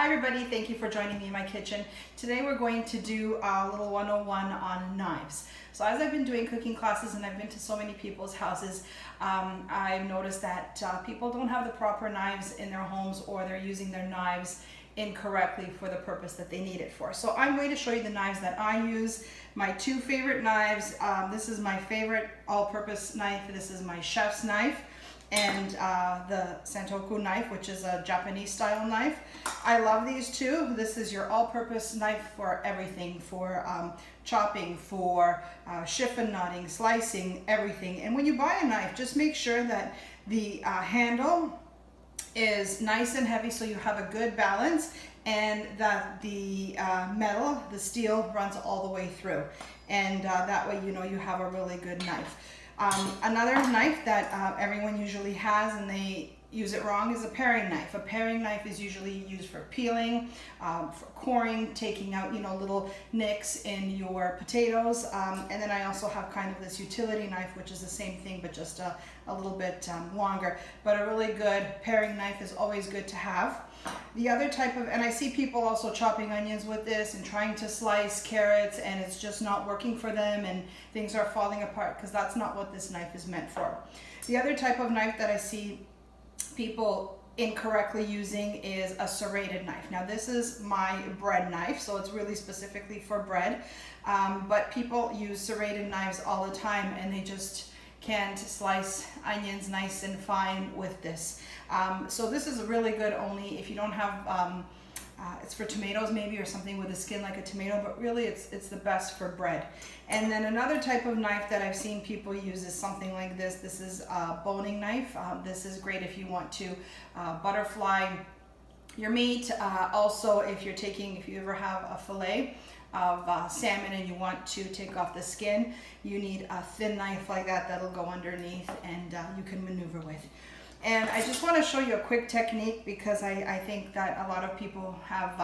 Hi everybody, thank you for joining me in my kitchen. Today we're going to do a little 101 on knives. So as I've been doing cooking classes and I've been to so many people's houses, I've noticed that people don't have the proper knives in their homes, or they're using their knives incorrectly for the purpose that they need it for. So I'm going to show you the knives that I use, my two favorite knives. This is my favorite all-purpose knife. This is my chef's knife, and the Santoku knife, which is a Japanese style knife. I love these two. This is your all-purpose knife for everything, for chopping, for chiffon knotting, slicing, everything. And when you buy a knife, just make sure that the handle is nice and heavy so you have a good balance, and that the metal, the steel, runs all the way through. And that way you know you have a really good knife. Another knife that everyone usually has and they use it wrong is a paring knife. A paring knife is usually used for peeling, for coring, taking out, you know, little nicks in your potatoes. And then I also have kind of this utility knife, which is the same thing, but just a little bit longer. But a really good paring knife is always good to have. The other type of, and I see people also chopping onions with this and trying to slice carrots, and it's just not working for them and things are falling apart, because that's not what this knife is meant for. The other type of knife that I see people incorrectly using is a serrated knife. Now this is my bread knife, so it's really specifically for bread, but people use serrated knives all the time and they just can't slice onions nice and fine with this. So this is really good only if you don't have, it's for tomatoes maybe, or something with a skin like a tomato, but really it's the best for bread. And then another type of knife that I've seen people use is something like this. This is a boning knife. This is great if you want to butterfly your meat. Also, if you ever have a fillet of salmon and you want to take off the skin, you need a thin knife like that that'll go underneath and you can maneuver with. And I just want to show you a quick technique, because I think that a lot of people have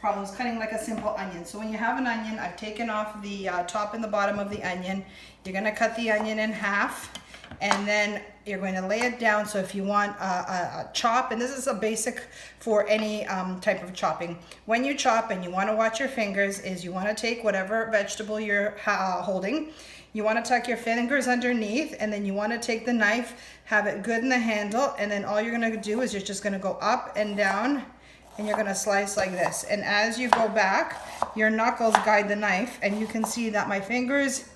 problems cutting like a simple onion. So when you have an onion, I've taken off the top and the bottom of the onion. You're going to cut the onion in half, and then you're going to lay it down. So if you want a chop, and this is a basic for any type of chopping, when you chop and you want to watch your fingers, is you want to take whatever vegetable you're holding, you want to tuck your fingers underneath, and then you want to take the knife, have it good in the handle, and then all you're going to do is you're just going to go up and down, and you're going to slice like this. And as you go back, your knuckles guide the knife, and you can see that my fingers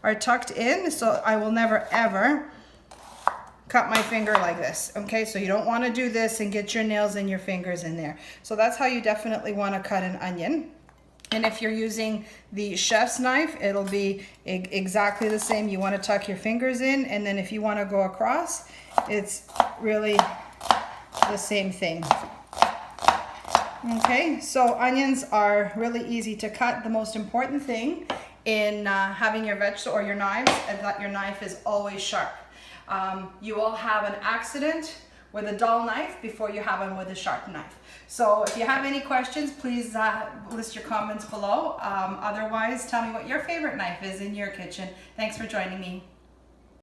are tucked in, so I will never ever cut my finger like this. Okay, so you don't want to do this and get your nails and your fingers in there. So that's how you definitely want to cut an onion. And if you're using the chef's knife, it'll be exactly the same. You want to tuck your fingers in, and then if you want to go across, it's really the same thing. Okay, so onions are really easy to cut. The most important thing in having your vegetable or your knives is that your knife is always sharp. You will have an accident with a dull knife before you have one with a sharp knife. So if you have any questions, please list your comments below. Otherwise, tell me what your favorite knife is in your kitchen. Thanks for joining me.